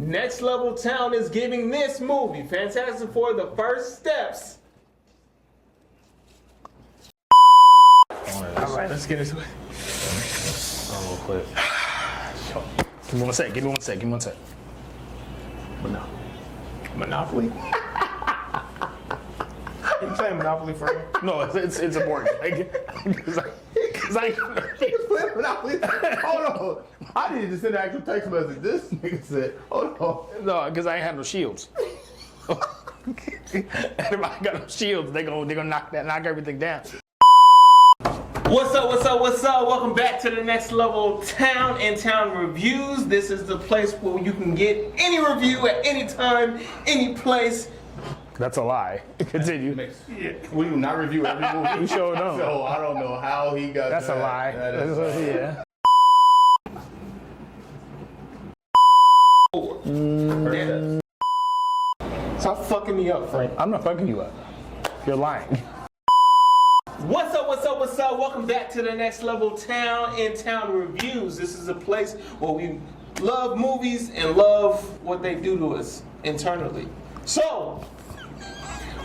Next Level Town is giving this movie, Fantastic Four, the first steps. Alright, let's get into it. Real quick. Give me one sec. Monopoly? You playing Monopoly for me? No, it's important. Because I Playing Monopoly. Hold on. I needed to send an actual text message. This nigga said, hold on. No, because I ain't have no shields. And if I got no shields, they're gonna knock everything down. What's up? Welcome back to the Next Level Town and Town Reviews. This is the place where you can get any review at any time, any place. That's a lie. Continue. Yeah. We do not review every movie. We sure don't. So I don't know how he got That's that. a lie. That is Yeah. Yeah. Stop fucking me up, Frank. I'm not fucking you up. You're lying. What's up? Welcome back to the Next Level Town and Town Reviews. This is a place where we love movies and love what they do to us internally. So,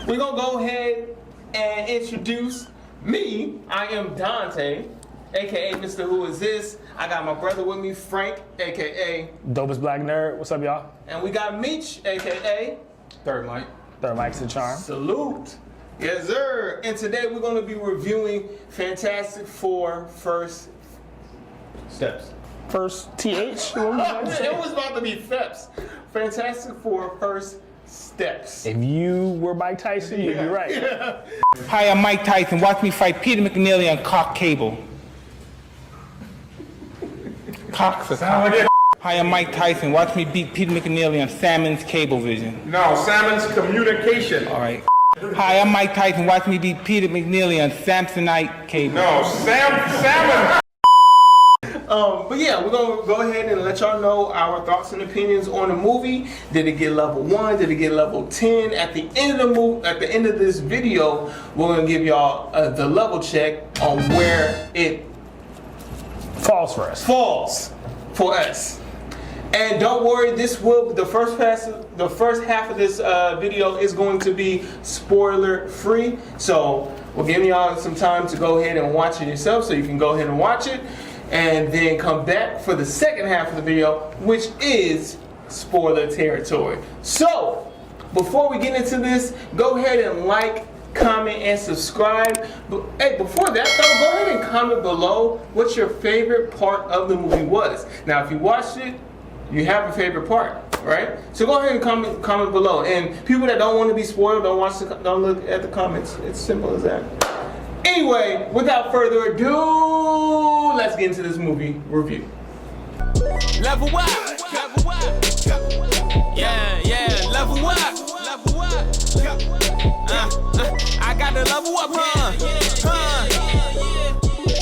we're gonna go ahead and introduce me. I am Donte, aka Mr. Who Is This? I got my brother with me, Frank, aka Dopest Black Nerd. What's up, y'all? and we got Meach, aka Third mic. Third mic's the charm. Salute. Yes, sir. And today we're going to be reviewing Fantastic Four First Steps. First TH. What was I It saying? was about to be steps. Fantastic Four First Steps. If you were Mike Tyson, you'd be right. Hi, I'm Mike Tyson. Watch me fight Peter McNeely on Cock Cable. Cox or Cock? Hi, I'm Mike Tyson. Watch me beat Peter McNeely on Salmon's Cablevision. No, Salmon's Communication. All right. Hi, I'm Mike Tyson. Watch me beat Peter McNeely on Samsonite Cable. No, Salmon. But yeah, we're going to go ahead and let y'all know our thoughts and opinions on the movie. Did it get level 1? Did it get level 10? At the end of the movie, at the end of this video, we're going to give y'all the level check on where it False for us. falls for us. And don't worry, the first half of this video is going to be spoiler free. So we're giving y'all some time to go ahead and watch it yourself, so you can go ahead and watch it, and then come back for the second half of the video, which is spoiler territory. So before we get into this, go ahead and like, comment, and subscribe. But hey, before that though, go ahead and comment below what your favorite part of the movie was. Now, if you watched it, you have a favorite part, right? So go ahead and comment below. And people that don't want to be spoiled, don't look at the comments. It's simple as that. Anyway, without further ado, let's get into this movie review. Level up, level up, yeah, level up, I got to level up,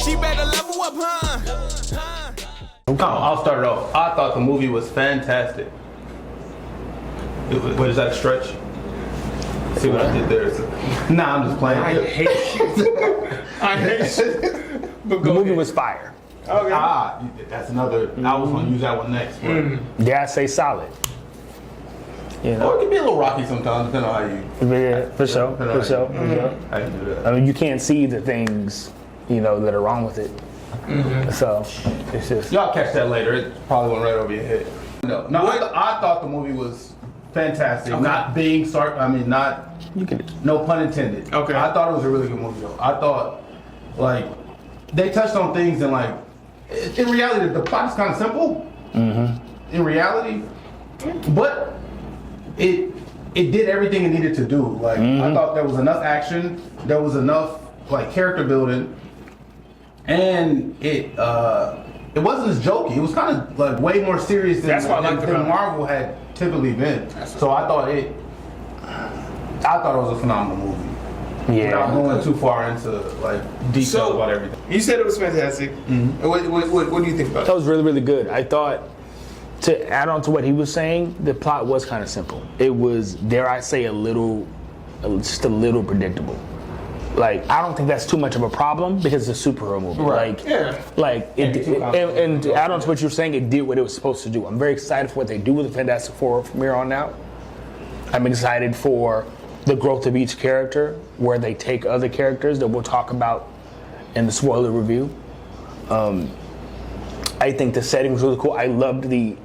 she better level up, I'll start it off. I thought the movie was fantastic. What is that a stretch? See what I did there? Nah, I'm just playing. I hate you. I hate you. But The movie was fire. Okay. That's another. I was gonna use that one next. But Dare I say solid? You Or know, it can be a little rocky sometimes, depending on how you. yeah, for sure. How you do that. I mean, you can't see the things, that are wrong with it. So it's just. Y'all catch that later. It probably went right over your head. No, I thought the movie was fantastic. Okay. Not being not. You can. No pun intended. Okay. I thought it was a really good movie though. I thought, they touched on things and in reality, the plot is kind of simple. In reality, but it did everything it needed to do. I thought there was enough action, there was enough character building, and it wasn't as jokey. It was kind of way more serious than, That's what I liked than about it. Marvel had typically been. So I thought it was a phenomenal movie. Without going too far into details about everything. You said it was fantastic. What do you think about That it? was really, really good. I thought, to add on to what he was saying, the plot was kind of simple. It was, dare I say, just a little predictable. Like, I don't think that's too much of a problem because it's a superhero movie. Right. Like, Yeah. like and to add on to what you're saying, it did what it was supposed to do. I'm very excited for what they do with the Fantastic Four from here on out. I'm excited for the growth of each character, where they take other characters that we'll talk about in the spoiler review. I think the setting was really cool. I loved the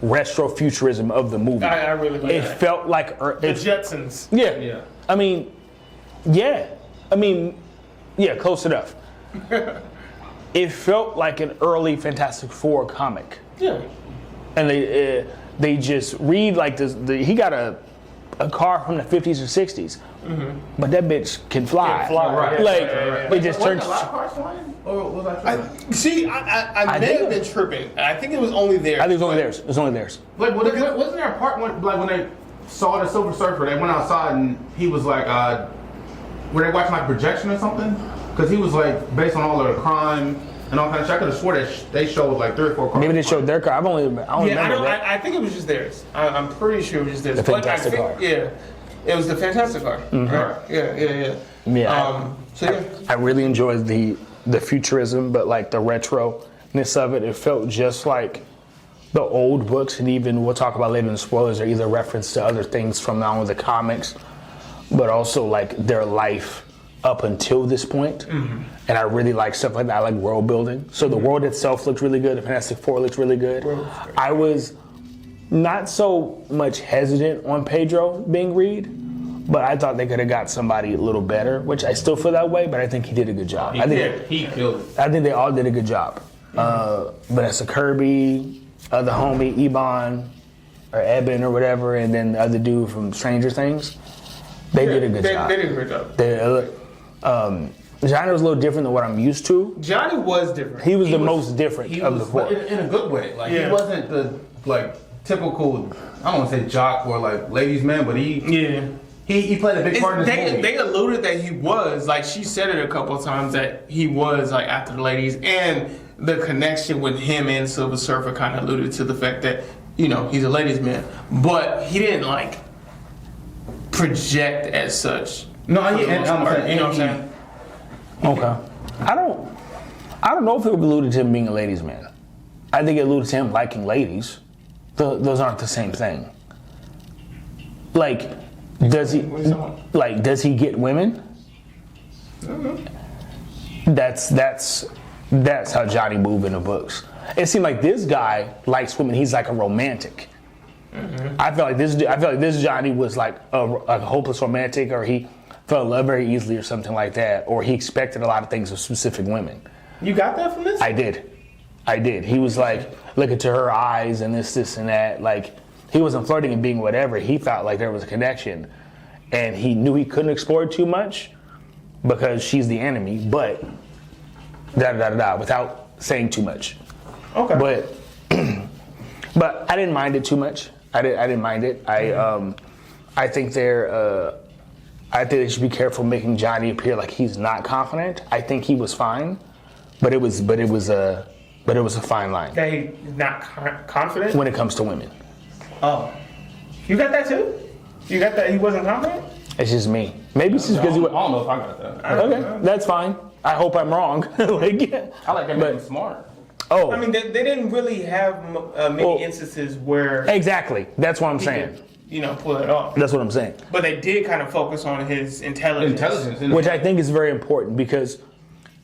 retrofuturism of the movie. I really like it that. felt like The Jetsons. yeah. I mean, yeah. Yeah, close enough. It felt like an early Fantastic Four comic. Yeah. And they just read like this. He got a car from the 50s or 60s, but that bitch can fly. Can fly, right. Like, Yeah. it just turns. Wasn't a lot of cars flying? Or was I tripping? See, I may think have been tripping. I think it was only there. I think it was only theirs. It was only theirs. Like, wasn't there a part when they saw the Silver Surfer, they went outside and he was like, were they watching like projection or something? Because he was like, based on all of the crime and all kind of shit. I could have swore that they showed like 3 or 4 cars. Maybe they showed their car. I don't remember that. I think it was just theirs. I'm pretty sure it was just theirs. The But I Fantastic think, car. Yeah, it was the Fantastic car. Right. Yeah. Yeah. So yeah. I really enjoyed the futurism, but like the retro-ness of it. It felt just like the old books, and even we'll talk about later in the spoilers, are either reference to other things from not only the comics, but also like their life up until this point. And I really like stuff like that. I like world building. So the world itself looks really good. The Fantastic Four looks really good. I was not so much hesitant on Pedro being Reed, but I thought they could have got somebody a little better, which I still feel that way, but I think he did a good job. He killed it. I think they all did a good job. Vanessa Kirby, the homie Ebon, or Eben or whatever, and then the other dude from Stranger Things, they did a good job. They did a great job. Johnny was a little different than what I'm used to. Johnny was different. He was the most different He of was the four. in a good way. Like Yeah. he wasn't the like typical. I don't want to say jock or like ladies man, but he played a big part in this movie. They alluded that he was, like she said it a couple of times, that he was like after the ladies, and the connection with him and Silver Surfer kind of alluded to the fact that, you know, he's a ladies man, but he didn't like project as such. No, for the and most I'm part, saying, you know what I'm saying? Okay. I don't know if it alluded to him being a ladies' man. I think it alluded to him liking ladies. Those aren't the same thing. Like, does he get women? That's how Johnny moved in the books. It seemed like this guy likes women. He's like a romantic. I feel like this Johnny was like a hopeless romantic, or he fell in love very easily or something like that, or he expected a lot of things of specific women. You got that from this? I did. He was like looking to her eyes and this and that. Like, he wasn't flirting and being whatever. He felt like there was a connection, and he knew he couldn't explore it too much because she's the enemy, but without saying too much. Okay. But I didn't mind it too much. I didn't mind it. I think they should be careful making Johnny appear like he's not confident. I think he was fine, but it was a fine line That he's not confident? when it comes to women. Oh. You got that too? You got that he wasn't confident? It's just me. Maybe it's just because I he don't was. know if I got that. Okay, that's fine. I hope I'm wrong. Like, yeah. I like that making him smart. Oh, I mean, they didn't really have many instances where exactly. That's what I'm he saying. could, you know, pull it off. That's what I'm saying. But they did kind of focus on his intelligence. Which I think is very important, because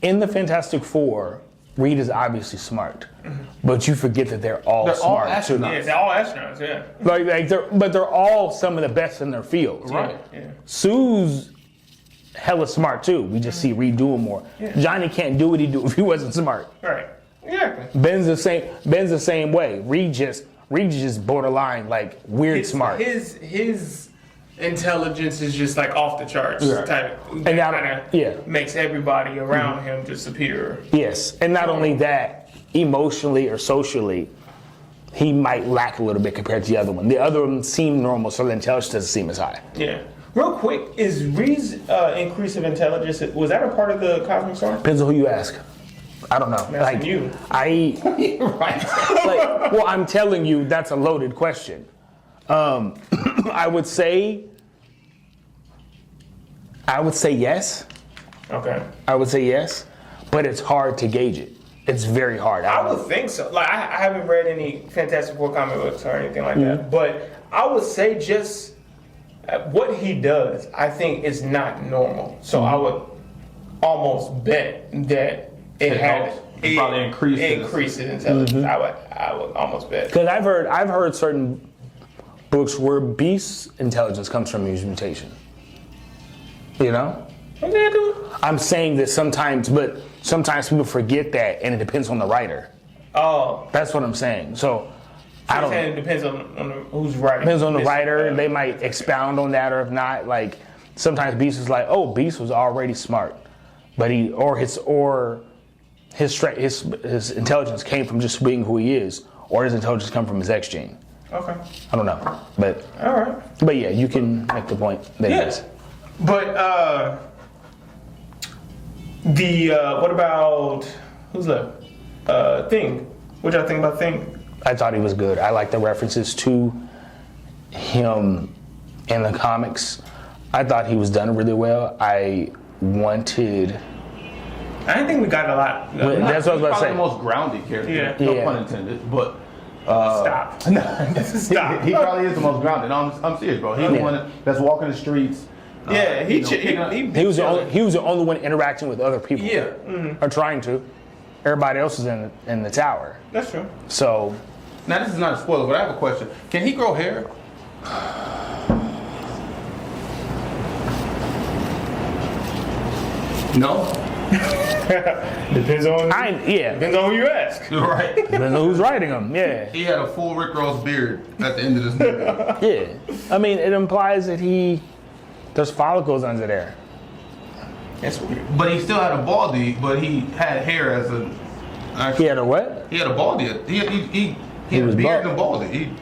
in the Fantastic Four, Reed is obviously smart, but you forget that they're all smart too. Yeah, they're all astronauts, yeah. Like they're all some of the best in their field. Right. Yeah. Sue's hella smart too. We just see Reed doing more. Yeah. Johnny can't do what he do if he wasn't smart. Right. Yeah. Ben's the same way. Reed just borderline like weird smart. His intelligence is just like off the charts type. And That now- kind of makes everybody around him just superior. Yes, and not only that, emotionally or socially, he might lack a little bit compared to the other one. The other one seemed normal, so the intelligence doesn't seem as high. Yeah. Real quick, is Reed's increase of intelligence, was that a part of the Cosmic Storm? Depends on who you ask. I don't know. That's you. Well, I'm telling you, that's a loaded question. I would say I would say yes. Okay. I would say yes, but it's hard to gauge it. It's very hard. I would think so. Like I haven't read any Fantastic Four comic books or anything like that, but I would say just what he does, I think is not normal. So I would almost bet that it probably increased intelligence. I would almost bet. Because I've heard certain books where Beast's intelligence comes from his mutation. You know? I'm saying that sometimes people forget that, and it depends on the writer. Oh, That's what I'm saying. So I don't. It depends on who's writing. Depends on the writer. They might expound on that, or if not, like sometimes Beast is like, oh, Beast was already smart, but his intelligence came from just being who he is, or his intelligence come from his X gene. Okay. I don't know, but All right. But yeah, you can make the point that it is. But what about who's left? Thing. What y'all think about Thing? I thought he was good. I like the references to him in the comics. I thought he was done really well. I didn't think we got a lot. That's what I was about to Probably say. the most grounded character. Yeah. No Yeah. pun intended. But Stop. Stop. he probably is the most grounded. No, I'm serious, bro. He's the one that's walking the streets. Yeah, he He was the only one interacting with other people. Yeah. Or trying to. Everybody else is in the tower. That's true. So Now, this is not a spoiler, but I have a question. Can he grow hair? No? Depends on depends on who you ask. Right. on who's writing them. Yeah. He had a full Rick Ross beard at the end of this movie. Yeah. I mean, it implies that there's follicles under there. That's weird. But he still had a baldy, but he had hair as a... He had a what? He had a baldy. He had was a beard bald. and a baldy.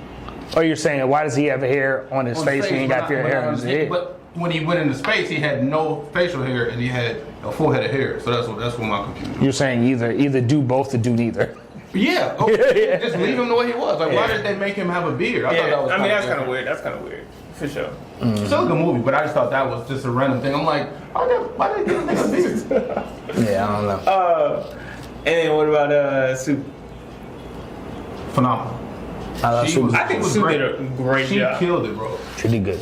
Oh, you're saying, why does he have a hair on his face when he got but hair on his head? But when he went into space, he had no facial hair and he had a full head of hair. So that's what my confusion. You're saying either do both or do neither. Yeah. Okay. Just leave him the way he was. Like, why did they make him have a beard? I thought that was that's kind different. of weird. That's kind of weird, for sure. It's still a good movie, but I just thought that was just a random thing. I'm like, why did they give him a beard? Yeah, I don't know. And then what about Sue? Phenomenal. I think Sue did a great She job. killed it, bro. She did good.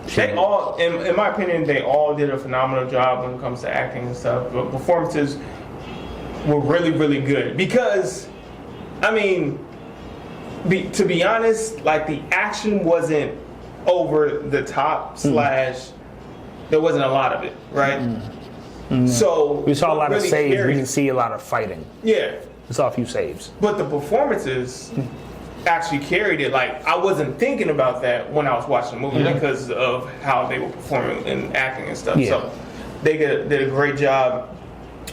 They all, in my opinion, they all did a phenomenal job when it comes to acting and stuff. But performances were really, really good because, I mean, to be honest, like the action wasn't over the top / there wasn't a lot of it, right? So We saw a lot of really saves. We carried- didn't see a lot of fighting. Yeah, We saw a few saves. but the performances actually carried it. Like I wasn't thinking about that when I was watching the movie because of how they were performing and acting and stuff. Yeah. So they did a great job.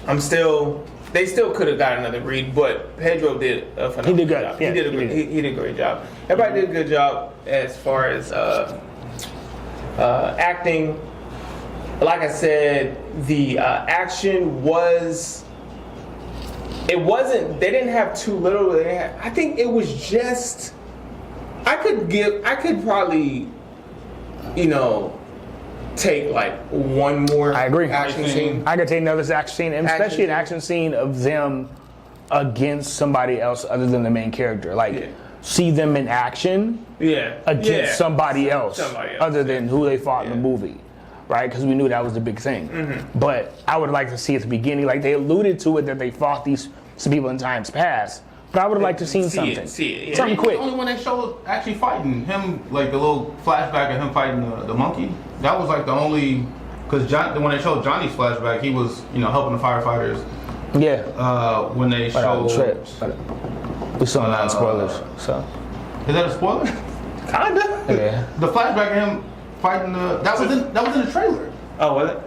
They still could have got another read, but Pedro did a phenomenal He did good. job. Yeah, He did a great job. Everybody did a good job as far as acting. Like I said, the action was. It wasn't. They didn't have too little. I think it was just. I could probably, take like one more. I agree. Action scene. I could take another action scene, and especially an Action action scene of them against somebody else other than the main character. Like, see them in action against somebody else other than who they fought in the movie. Right? Because we knew that was the big thing. But I would like to see at the beginning, like they alluded to it, that they fought some people in times past. But I would have liked to seen something. Something quick. The only one they showed actually fighting him, like the little flashback of him fighting the monkey. That was like the only, because when they showed Johnny's flashback, he was helping the firefighters. Yeah. When they showed. We saw non-spoilers, so. Is that a spoiler? Kinda. Yeah. The flashback of him fighting that was in the trailer. Oh, was it?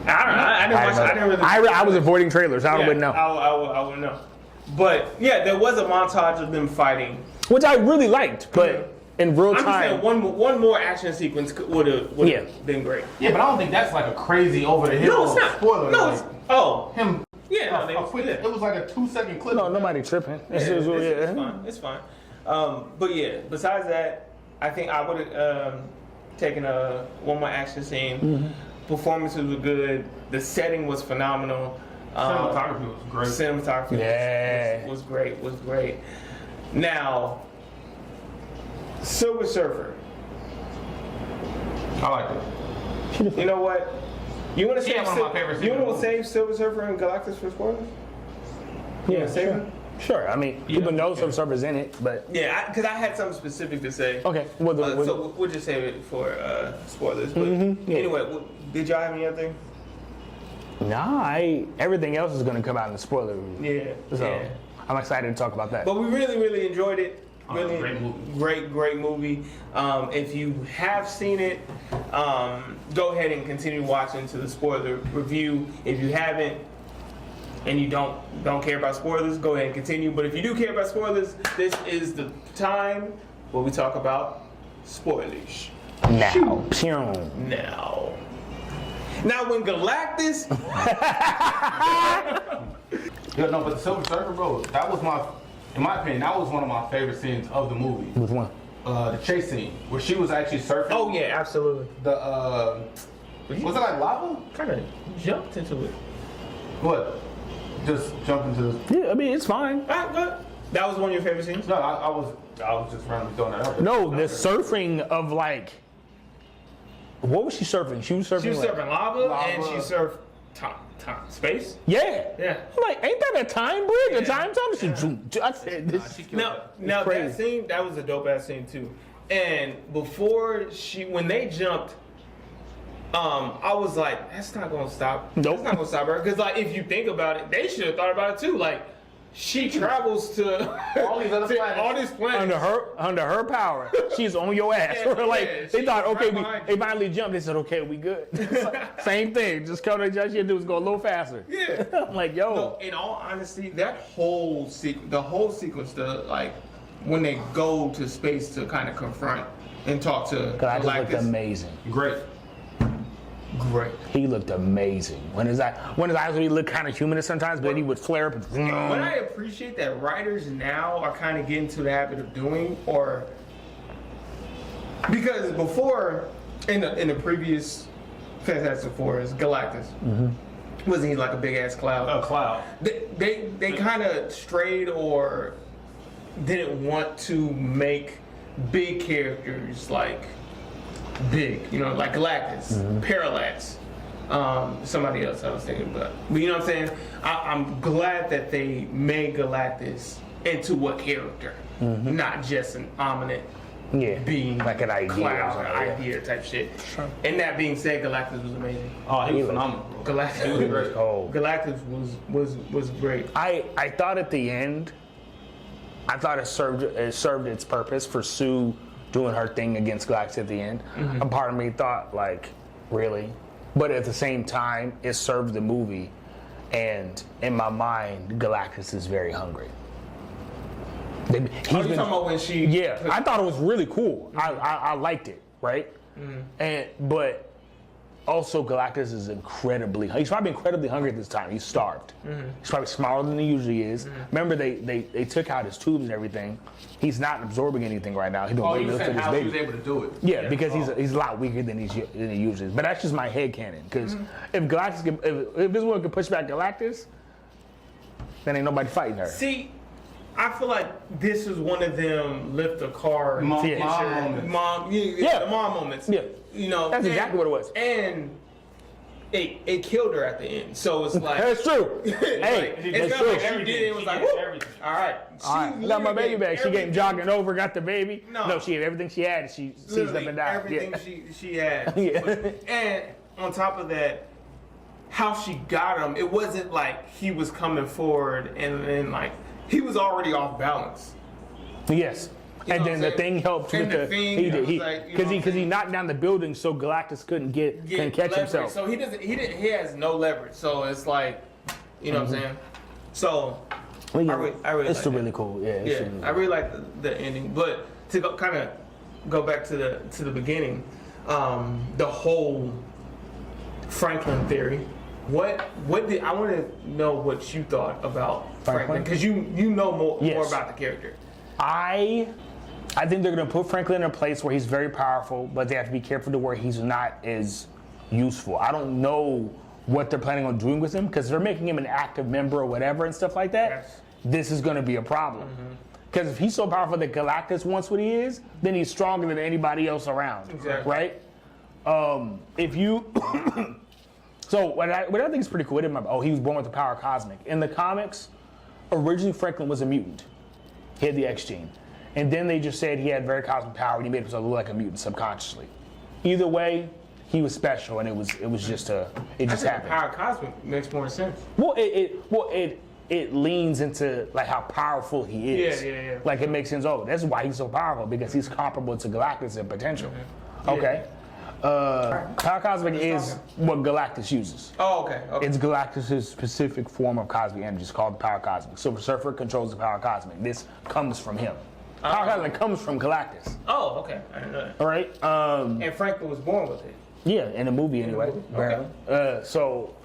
I don't know. I didn't watch. I didn't really. I was avoiding trailers. I wouldn't know. I wouldn't know. But yeah, there was a montage of them fighting, which I really liked, but in real I'm just time. saying one more action sequence would have been great. Yeah, but I don't think that's like a crazy over the hill. No, it's not. Spoiler. No, like, it's him. Yeah, no, it was like a 2-second clip. No, nobody tripping. It's fine. It's fine. But yeah, besides that, I think I would have taken one more action scene. Performances were good. The setting was phenomenal. Cinematography was great. Cinematography Yeah. was great. Was great. Now, Silver Surfer. I like it. You know what? You want to Yeah, save? one of my favorite You want to movies. save Silver Surfer and Galactus for spoilers? Yeah, save sure. him? Sure. I mean, people know some servers in it, but Yeah, because I had something specific to say. okay. Well, So we'll just save it for spoilers. But yeah. anyway, did y'all have any other thing? nah, everything else is going to come out in the spoiler review. Yeah. So Yeah. I'm excited to talk about that. But we really, really enjoyed it. Really great movie. Great movie. If you have seen it, go ahead and continue watching to the spoiler review. If you haven't and you don't care about spoilers, go ahead and continue. But if you do care about spoilers, this is the time where we talk about spoilers. now, pew. Now when Galactus, Yeah, no, but the Silver Surfer, bro, that was in my opinion, that was one of my favorite scenes of the movie. Which one? The chase scene where she was actually surfing. oh yeah, absolutely. The was it like lava? Kind of jumped into it. What? Just jump into the. Yeah, I mean, it's fine. That was one of your favorite scenes. No, I was just randomly throwing that out there. No, the surfing of like, what was she surfing? She was surfing. She was like- surfing lava, and Lava. she surfed space. Yeah. Yeah. I'm like, ain't that a time bridge? A Yeah. time tunnel? I said this. She killed Now that crazy. scene, that was a dope ass scene too. And before when they jumped, I was like, that's not gonna stop. Nope. That's not gonna stop her. Because like, if you think about it, they should have thought about it too. Like, she travels to All these other to planets. all these planets. Under her power, she's on your ass. Yeah, Or like yeah, they she's thought, okay, right behind they you. finally jumped. They said, okay, we good. Same thing. Just come to judge you do is go a little faster. Yeah. I'm like, yo. No, in all honesty, that whole the whole sequence, like when they go to space to kind of confront and talk to Galactus looked Galactus, amazing. Great. great. He looked amazing. When his eyes would look kind of humanist sometimes, but then he would flare up. What I appreciate that writers now are kind of getting to the habit of doing, or because before in the previous Fantastic Four is Galactus, wasn't he like a big ass cloud? A cloud. They kind of strayed or didn't want to make big characters like big, like Galactus, Parallax, somebody else I was thinking about. But you know what I'm saying? I'm glad that they made Galactus into a character, not just an ominous Yeah, being, like an idea or cloud, something, an yeah. idea type shit. And that being said, Galactus was amazing. Oh, he was was- phenomenal, bro. Galactus He was great. Oh, Galactus was great. I thought at the end, I thought it served its purpose for Sue doing her thing against Galactus at the end. A part of me thought like, really, but at the same time, it served the movie, and in my mind, Galactus is very hungry. He's You talking about when she? Yeah, I thought it was really cool. I liked it, right? But also Galactus is he's probably incredibly hungry at this time. He's starved. He's probably smaller than he usually is. Remember they took out his tubes and everything. He's not absorbing anything right now. He's doing Oh, weight you lifting said his how he baby. was able to do it. Yeah, because he's a lot weaker than he usually is. But that's just my headcanon. Because if Galactus, if this one could push back Galactus, then ain't nobody fighting her. See, I feel like this is one of them lift a car, Mom t-shirt, moments. Yeah. the mom moments. Yeah. and- That's exactly what it was. And it killed her at the end. So it's like That's true. Hey, it's that's not true. like she did it. It was like, woo, all right. All right, got my baby back. She came jogging over, got the baby. No. She had everything she had. She seized up Literally and died. everything she had. Yeah. And on top of that, how she got him, it wasn't like he was coming forward and then like he was already off balance. Yes. You And know then what the I'm thing saying? helped And with the the thing, he I did was he like, you know because what I'm he saying? knocked down the building so Galactus couldn't Get catch leverage. himself. So he has no leverage. So it's like, you know what I'm saying? So Well, yeah, I really it's like still that. really cool. Yeah, it's yeah, really I really like the ending. But to kind of go back to the beginning, the whole Franklin theory. What did I want to know what you thought about Franklin, because you know more Yes. about the character. I think they're gonna put Franklin in a place where he's very powerful, but they have to be careful to where he's not as useful. I don't know what they're planning on doing with him because they're making him an active member or whatever and stuff like that. Yes. This is going to be a problem. Because if he's so powerful that Galactus wants what he is, then he's stronger than anybody else around. Exactly. Right? If you... So what I think is pretty cool with him, he was born with the power cosmic. In the comics, originally Franklin was a mutant. He had the X gene. And then they just said he had very cosmic power and he made himself look like a mutant subconsciously. Either way, he was special and it just happened. Power cosmic makes more sense. Well, it leans into like how powerful he is. Yeah. Like it makes sense. Oh, that's why he's so powerful, because he's comparable to Galactus in potential. Okay. Power cosmic is what Galactus uses. Oh, okay. It's Galactus' specific form of cosmic energy. It's called the power cosmic. Silver Surfer controls the power cosmic. This comes from him. Power cosmic comes from Galactus. Oh, okay. I didn't know that. All right. And Franklin was born with it. Yeah, in the movie anyway. Okay. So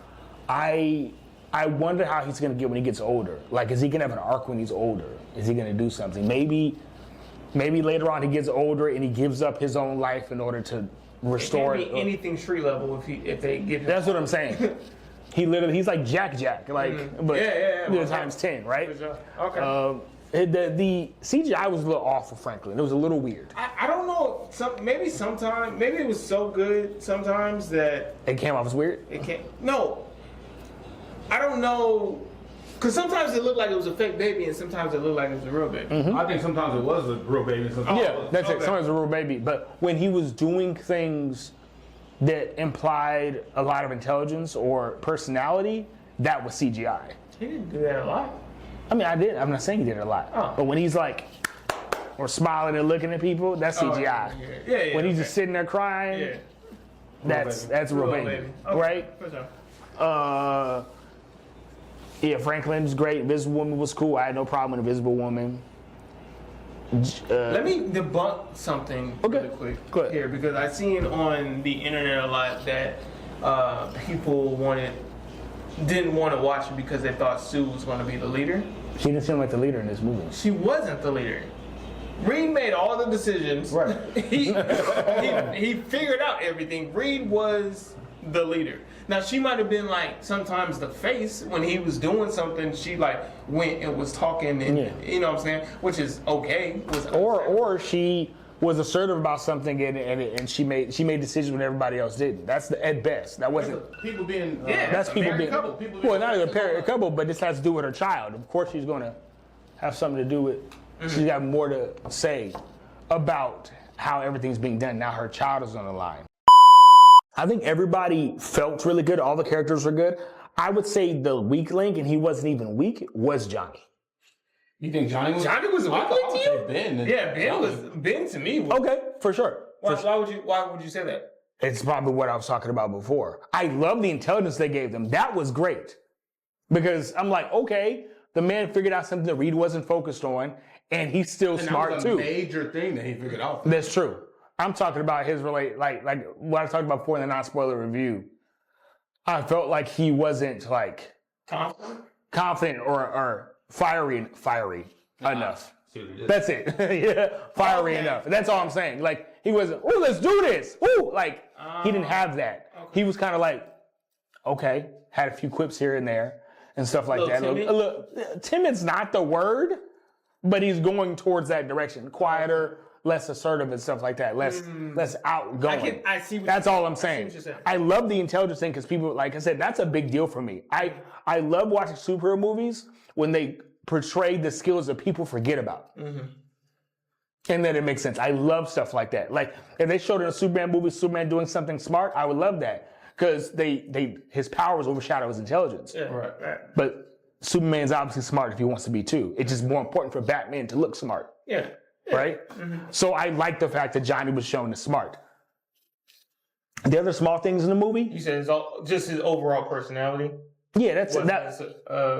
I wonder how he's gonna get when he gets older. Like, is he gonna have an arc when he's older? Is he gonna do something? Maybe later on he gets older and he gives up his own life in order to restore it. Can't be anything street level if they get him. That's what I'm saying. He's like Jack, like but times 10, right? For sure. Okay. The CGI was a little off for Franklin. It was a little weird. I don't know. Maybe it was so good sometimes that It came off as weird. it can't. No, I don't know. Because sometimes it looked like it was a fake baby, and sometimes it looked like it was a real baby. I think sometimes it was a real baby. Sometimes Yeah, that's it. okay. Sometimes a real baby. But when he was doing things that implied a lot of intelligence or personality, that was CGI. He didn't do that a lot. I mean, I'm not saying he did it a lot. Oh. But when he's like, or smiling and looking at people, that's CGI. Yeah, When he's okay. just sitting there crying, Yeah. that's a real baby. Okay, Right? For sure. Yeah, Franklin's great. Invisible Woman was cool. I had no problem with Invisible Woman. Let me debunk something really quick Go ahead. here, because I've seen on the internet a lot that people didn't want to watch it because they thought Sue was going to be the leader. She didn't seem like the leader in this movie. She wasn't the leader. Reed made all the decisions. Right. he figured out everything. Reed was the leader. Now she might have been like sometimes the face when he was doing something. She like went and was talking, and you know what I'm saying, which is okay. Or she was assertive about something and she made decisions when everybody else didn't. That's at best. That wasn't. people being That's people being. couple. People Well, not even a parent couple, but this has to do with her child. Of course, she's going to have something to do with. She's got more to say about how everything's being done. Now her child is on the line. I think everybody felt really good. All the characters were good. I would say the weak link, and he wasn't even weak, was Johnny. You think Johnny was a weak link to you? Ben. Yeah, Ben to me was. Okay, for sure. Why would you say that? It's probably what I was talking about before. I love the intelligence they gave them. That was great. Because I'm like, okay, the man figured out something that Reed wasn't focused on, and he's still smart that was a too. major thing that he figured out. That's true. I'm talking about his like what I talked about before in the non-spoiler review. I felt like he wasn't like confident or fiery enough. That's it. Yeah, fiery enough. That's all I'm saying. Like he wasn't. Oh, let's do this. Oh, like he didn't have that. Okay. He was kind of like, okay, had a few quips here and there and stuff like that. Timid? Timid's not the word, but he's going towards that direction. Quieter, less assertive and stuff like that. Less outgoing. I see. That's all I'm saying. what you're saying. I love the intelligence thing because people, like I said, that's a big deal for me. I love watching superhero movies when they portray the skills that people forget about. And then it makes sense. I love stuff like that. Like if they showed in a Superman movie, Superman doing something smart, I would love that because his powers overshadow his intelligence. Yeah, right. But Superman's obviously smart if he wants to be too. It's just more important for Batman to look smart. Yeah. Right? So I like the fact that Johnny was shown as smart. The other small things in the movie? You said it's just his overall personality. Yeah, that's Wasn't that.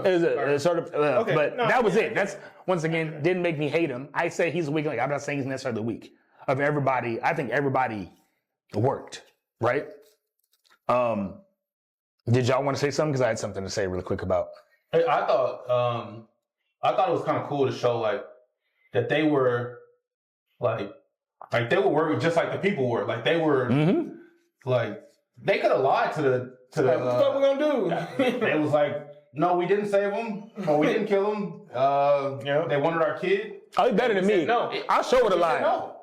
Is a sort of, Okay, but no, that was yeah, it. That's once again didn't make me hate him. I say he's a weak link. I'm not saying he's necessarily weak. Of everybody, I think everybody worked right. Did y'all want to say something? Because I had something to say really quick about. I thought it was kind of cool to show like that they were like they were working just like the people were. Like they were like They could have lied to the. Like, what the fuck we gonna do? They was like, no, we didn't save him. No, we didn't kill him. They wanted our kid. Oh, he better than me. No. I'll show it a lie. No.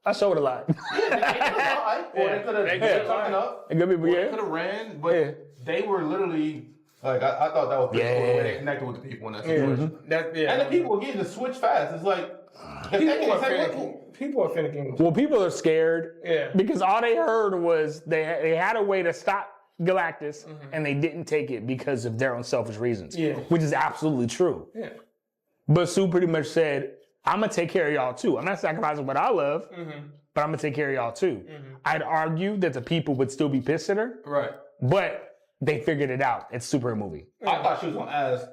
I showed a lie. They could have lied, or they could have made something up. Good people, Or they yeah. could have ran, but they were literally like, I thought that was pretty cool the way they connected with the people in that situation. And the people again just switch fast. It's like People are finicky. Well, people are scared. Yeah. Because all they heard was they had a way to stop Galactus, and they didn't take it because of their own selfish reasons. Yeah. Which is absolutely true. Yeah. But Sue pretty much said, I'm going to take care of y'all too. I'm not sacrificing what I love, but I'm going to take care of y'all too. I'd argue that the people would still be pissed at her. Right. But they figured it out. It's super movie. I thought she was going to ask,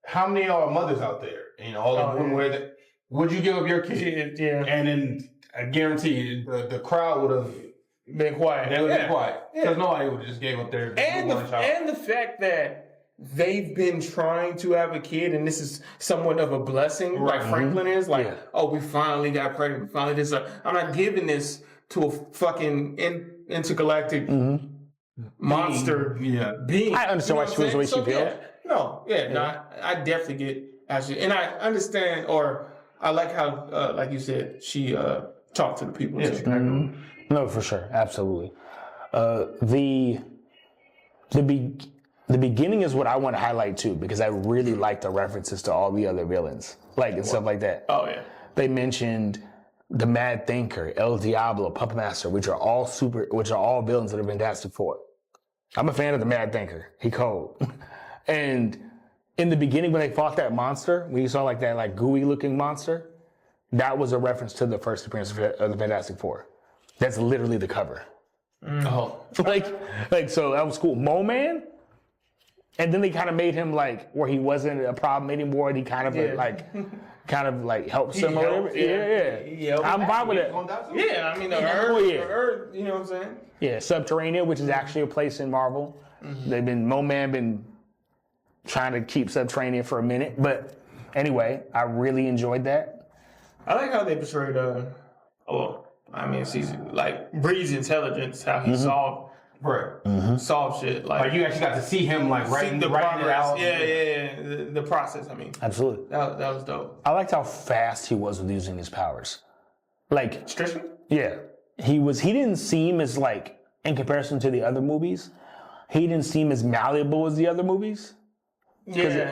how many of y'all are mothers out there? You know, all the women where that, would you give up your kid? Yeah. And then I guarantee the crowd would have Been quiet. They would be quiet. Because nobody would have just gave up their And the fact that they've been trying to have a kid, and this is somewhat of a blessing, like Franklin is. Like, oh, we finally got pregnant. We finally this. I'm not giving this to a fucking intergalactic monster being. I understand why she feels the way she feels. I definitely get actually, and I understand, or I like how, like you said, she talked to the people. Too. No, for sure, absolutely. The beginning is what I want to highlight too, because I really like the references to all the other villains, like and stuff like that. Oh yeah. They mentioned the Mad Thinker, El Diablo, Puppet Master, which are all villains of the Fantastic Four. I'm a fan of the Mad Thinker. He cold. And in the beginning, when they fought that monster, when you saw like that like gooey looking monster, that was a reference to the first appearance of the Fantastic Four. That's literally the cover. Oh, like so that was cool. Mo Man. And then they kind of made him like where he wasn't a problem anymore. And he kind of helps him or whatever. Yeah. I'm fine with it. Yeah, I mean, the Earth, you know what I'm saying? Yeah, Subterranean, which is actually a place in Marvel. Mo Man been trying to keep Subterranean for a minute, but anyway, I really enjoyed that. I like how they portrayed. She's like Bree's intelligence, how he solved shit. Like you actually got to see him like writing the writing it out. Yeah. The process. I mean, Absolutely. that was dope. I liked how fast he was with using his powers. Like, Strickland? yeah, he didn't seem as like, in comparison to the other movies, he didn't seem as malleable as the other movies. Yeah,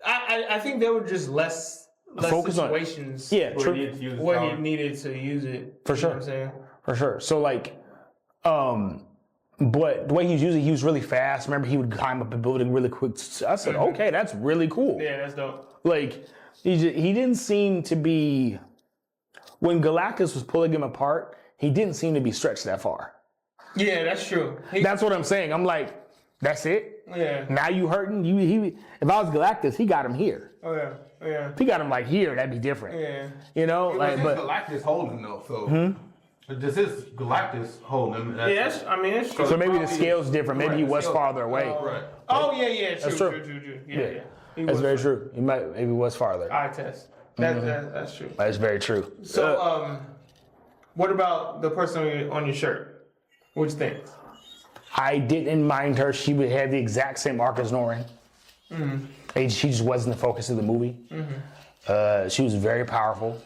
I think there were just less focus on situations true. where he needed to use it. For sure. You know what I'm saying? For sure. So like, but the way he was using it, he was really fast. Remember, he would climb up a building really quick. I said, okay, that's really cool. Yeah, that's dope. Like, he didn't seem to be, when Galactus was pulling him apart, he didn't seem to be stretched that far. Yeah, that's true. That's what I'm saying. I'm like, that's it? Yeah. Now you hurting? If I was Galactus, he got him here. Oh, yeah. If he got him like here, that'd be different. Yeah. You know? But Galactus holding him though, so this is Galactus holding him. That's true. So maybe the scale's different. Maybe he was farther away. Right. Oh, yeah. True. Yeah. That's very true. He maybe was farther. Eye test. That's true. That's very true. So, what about the person on your shirt? What you think? I didn't mind her. She would have the exact same arc as Norrin. And she just wasn't the focus of the movie. She was very powerful.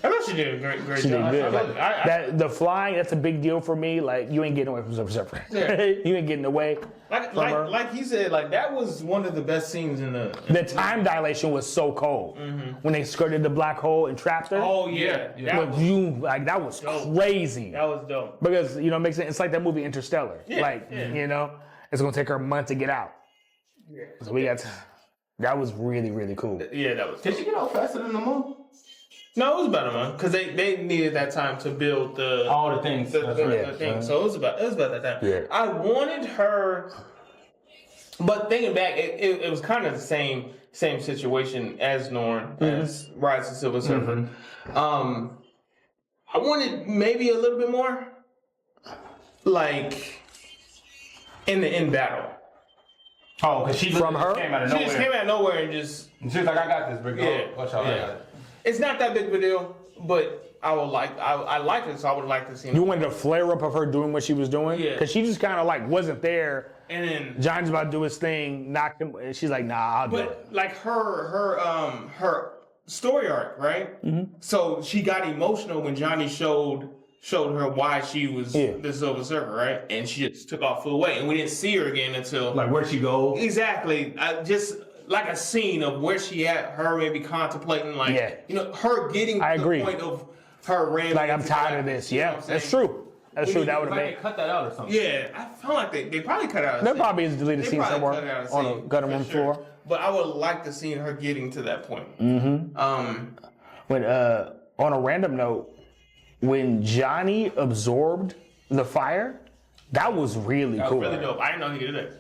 I thought she did a great She job. did good. The flying, that's a big deal for me. Like, you ain't getting away from Silver Surfer. Yeah. You ain't getting away. Like he said, like that was one of the best scenes in the. The time dilation was so cold when they skirted the black hole and trapped her. Oh yeah, that was crazy. That was dope. Because it makes sense. It's like that movie Interstellar. It's gonna take her a month to get out. Yeah. So we got. That was really really cool. Yeah, that was. Did she get out faster than the moon? No, it was about a month because they needed that time to build all the things. So it was about that time. Yeah. I wanted her, but thinking back, it was kind of the same situation as Norn, as Rise of Silver Surfer. I wanted maybe a little bit more, like in battle. Oh, because she From her? came out of She nowhere. just came out of nowhere and just. She was like, I got this, big girl. Yeah, Watch out, I got it. It's not that big of a deal, but I like it, so I would like to see. You wanted a flare up of her doing what she was doing? Yeah. Because she just kind of like wasn't there. And then Johnny's about to do his thing, knocked him. And she's like, "Nah, I'll do it." But like her story arc, right? Mm-hmm. So she got emotional when Johnny showed her why she was the Silver Surfer, right? And she just took off, flew away, and we didn't see her again until Like where'd she go? exactly just like a scene of where she at, her maybe contemplating, like her getting to the point of her rambling. Like I'm tired of this. Yeah, that's true. That's true. That would have Like been. they cut that out or something. Yeah, I felt like they probably cut out. There probably is a deleted scene somewhere on a gutting room floor. But I would like to see her getting to that point. But on a random note, when Johnny absorbed the fire, that was really That cool. was really dope. I didn't know he could do that.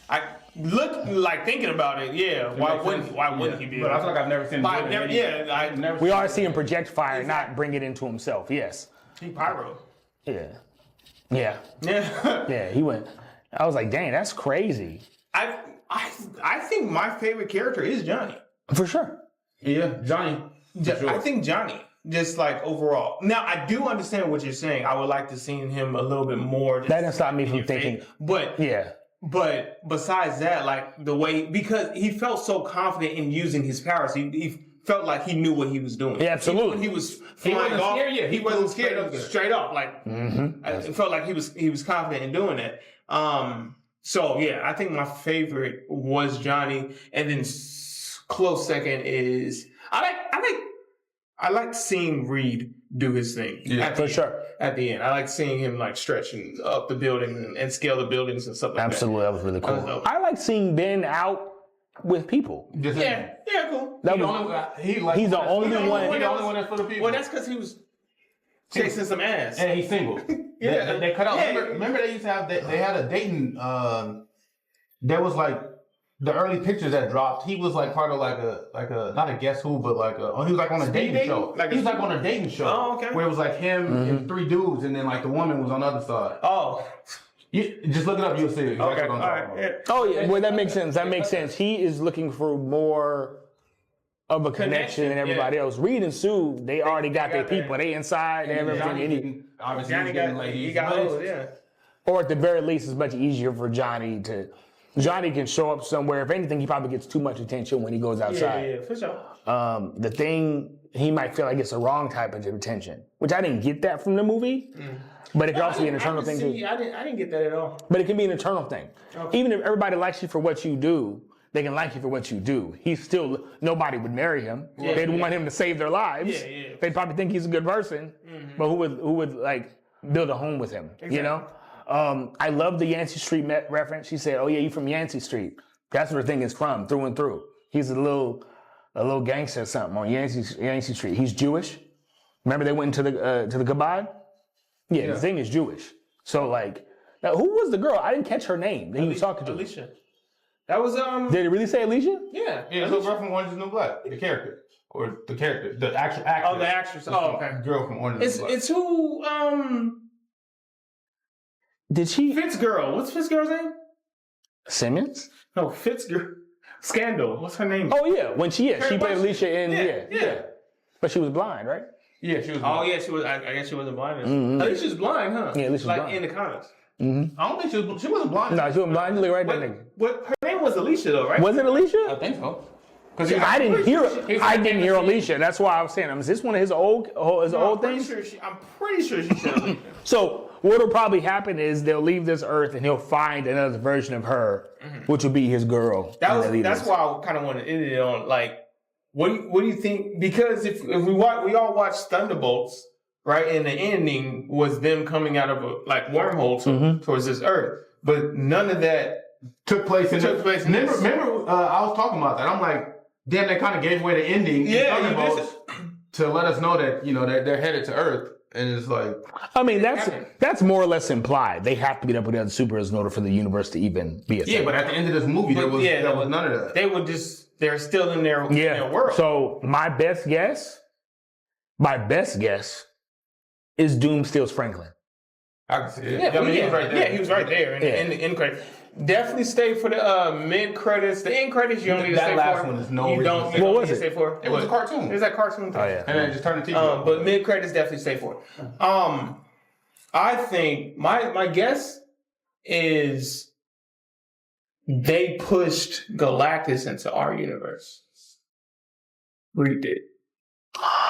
I look like thinking about it. Yeah, why wouldn't he be? But I feel like I've never seen. I've never. We are seeing project fire, not bring it into himself. Yes. He pyro. Yeah. Yeah. Yeah. Yeah. He went. I was like, dang, that's crazy. I think my favorite character is Johnny. For sure. Yeah, Johnny. Sure. I think Johnny. Just like overall. Now I do understand what you're saying. I would like to see him a little bit more. That didn't stop me from thinking. But yeah. But besides that, like the way, because he felt so confident in using his powers, he felt like he knew what he was doing. Yeah, absolutely. Even when he was flying off. Scared, yeah, he wasn't scared. Straight up, like it felt like he was confident in doing that. So yeah, I think my favorite was Johnny, and then close second is I like seeing Reed do his thing. Yeah, for sure. At the end, I like seeing him like stretching up the building and scale the buildings and stuff like Absolutely, that was really cool. I like seeing Ben out with people. cool. He's the only one that's for the people. Well, that's because he was chasing some ass. And he's single. Yeah, they cut out. Yeah. Remember they used to have they had a dating. There was like the early pictures that dropped. He was like part of like a not a Guess Who, but like he was like on a dating show. He was like on a dating show. Oh, okay. Where it was like him and three dudes, and then like the woman was on the other side. Oh. Just look it up, you'll see it. Okay. All right. Yeah. Oh yeah, well that makes sense. That makes sense. He is looking for more of a connection than everybody else. Reed and Sue, they already got their people. They inside. They have everything. Obviously, Johnny got hoes, yeah. Or at the very least, it's much easier for Johnny to. Johnny can show up somewhere. If anything, he probably gets too much attention when he goes outside. Yeah, for sure. The thing, he might feel like it's the wrong type of attention, which I didn't get that from the movie. But it could also be an internal thing too. I didn't get that at all. But it can be an internal thing. Okay. Even if everybody likes you for what you do, they can like you for what you do. He's still, nobody would marry him. Yeah, They'd want him to save their lives. Yeah. They'd probably think he's a good person, but who would like build a home with him? Exactly. You know. I love the Yancey Street reference. She said, "Oh yeah, you from Yancey Street? That's where the thing is from, through and through. He's a little gangster or something on Yancey Street. He's Jewish. Remember they went to the Kabad? Yeah, the thing is Jewish. So like, now who was the girl? I didn't catch her name that he was talking to. Alicia. That was Did it really say Alicia? Yeah. Yeah, it's a girl from Orange is the New Black. The character. Or the character. The actual actress. Oh, the actress. Oh, okay. Girl from Orange is the New Black. It's who Did she? Fitzgirl. What's Fitzgirl's name? Simmons? No, Fitzgirl. Scandal. What's her name? Oh yeah, when she played Alicia in yeah. But she was blind, right? Yeah, she was. Oh yeah, she was. I guess she wasn't blind. Alicia's blind, huh? Yeah, Alicia's like blind. in the comics. I don't think she wasn't blind. No, she wasn't blind. You look right there. What her name was Alicia though, right? Was it Alicia? I think so. Because I didn't hear Alicia. That's why I was saying, is this one of his old things? I'm pretty sure she said Alicia. So what'll probably happen is they'll leave this earth and he'll find another version of her, which will be his girl. That's why I kind of want to end it on like, what do you think? Because if we all watched Thunderbolts, right? And the ending was them coming out of a like wormhole towards this earth, but none of that took place in Remember, I was talking about that. I'm like, damn, they kind of gave away the ending. Yeah, to let us know that that they're headed to Earth, and it's like, I mean, that's more or less implied. They have to get up with the other superheroes in order for the universe to even be a thing. Yeah, but at the end of this movie, there was none of that. They're still in their world. So my best guess is Doom steals Franklin. I can see it. Yeah, he was right there. He was right there. In Definitely stay for the mid credits. The end credits you don't need to That stay last for. one is no You reason don't. to You What don't was need to it? stay for. It was a cartoon. It was that cartoon thing. Oh, yeah. And then just turn the TV on. But mid credits definitely stay for it. I think my guess is they pushed Galactus into our universe. Read it.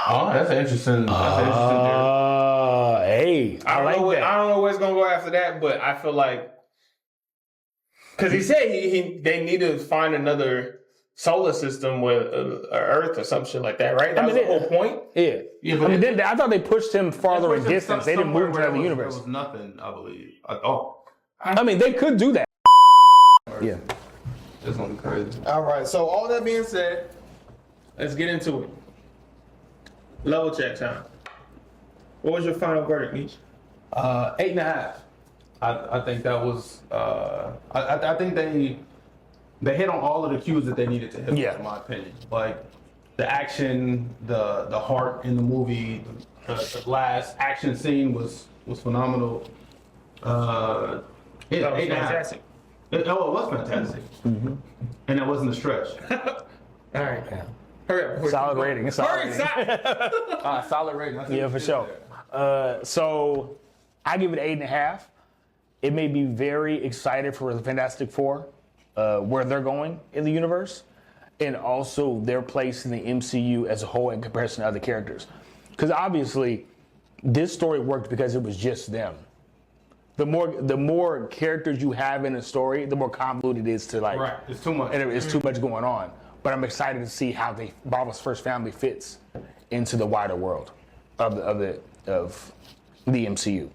Oh, that's interesting. That's interesting. Hey, I like that. I don't know where it's gonna go after that, but I feel like because he said they need to find another solar system with Earth or some shit like that, right? That was the whole point. Yeah. but I mean, I thought they pushed him farther in distance. They didn't move to another universe. There was nothing, I believe. Oh, I mean, they could do that. Yeah. it's gonna be crazy. All right. So all that being said, let's get into it. Level check time. What was your final verdict, Meach? 8.5. I think that was. I think they hit on all of the cues that they needed to hit. Yeah. In my opinion, like the action, the heart in the movie, the last action scene was phenomenal. That was 8.5. fantastic. It was fantastic, and it wasn't a stretch. All right. Hurry up. Solid rating. Hurry, stop. Solid rating. Yeah, for sure. So I give it 8.5. It made me very excited for the Fantastic Four, where they're going in the universe, and also their place in the MCU as a whole in comparison to other characters. Because obviously, this story worked because it was just them. The more characters you have in a story, the more convoluted it is to like. Right, it's too much. And it's too much going on. But I'm excited to see how Marvel's first family fits into the wider world of the MCU.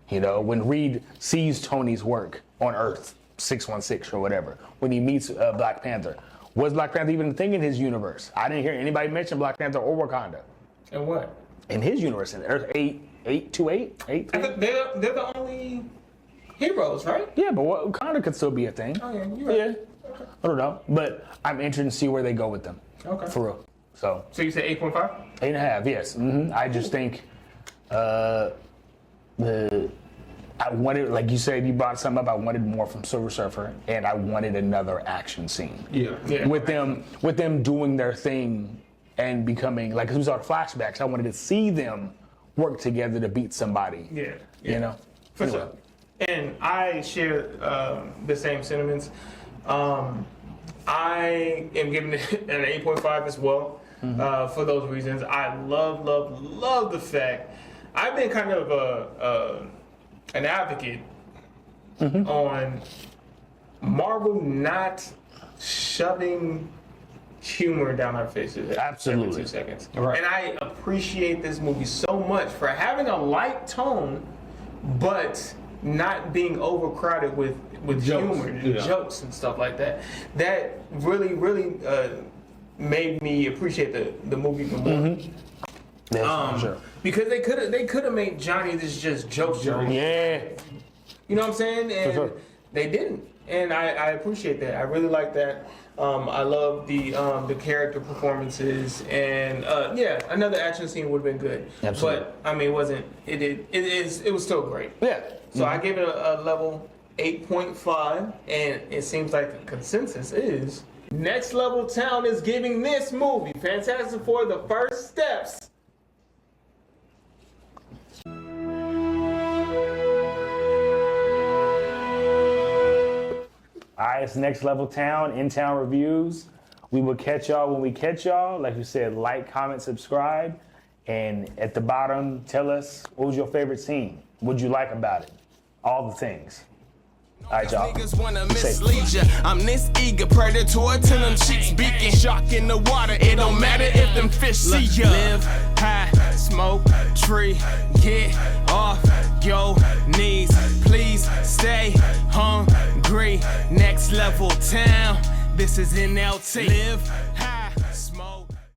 You know, when Reed sees Tony's work on Earth 616 or whatever, when he meets Black Panther, was Black Panther even a thing in his universe? I didn't hear anybody mention Black Panther or Wakanda. And what? In his universe, in Earth 828, 8. They're the only heroes, right? Yeah, but Wakanda could still be a thing. Oh yeah, you're right. Yeah. I don't know, but I'm interested to see where they go with them. Okay. For real. So So you said 8.5? 8.5, yes. I just think I wanted, like you said, you brought something up. I wanted more from Silver Surfer, and I wanted another action scene. Yeah. With them doing their thing and becoming like, 'cause we saw the flashbacks. I wanted to see them work together to beat somebody. Yeah. You know. For sure. And I share the same sentiments. I am giving it an 8.5 as well for those reasons. I love the fact I've been kind of an advocate on Marvel not shoving humor down our faces Absolutely. every 2 seconds. Right. And I appreciate this movie so much for having a light tone, but not being overcrowded with Jokes. humor and jokes and stuff like that. That really made me appreciate the movie even more. Yeah, for sure. Because they could have made Johnny this just joke. Yeah. You know what I'm saying? And sure. they didn't. And I appreciate that. I really like that. I love the character performances, and another action scene would have been good. Absolutely. But I mean, it was still great. Yeah. So I gave it a level 8.5, and it seems like the consensus is Next Level Town is giving this movie, Fantastic Four, the first steps. All right, it's Next Level Town, In-Town Reviews. We will catch y'all when we catch y'all. Like you said, like, comment, subscribe. And at the bottom, tell us, what was your favorite scene? What'd you like about it? All the things. All right, y'all. Niggas wanna mislead ya. I'm this eager predator to them cheeks beaking. Shark in the water, it don't matter if them fish see ya. Live high, smoke tree, get off your knees. Please stay hungry. Next Level Town, this is NLT. Live high.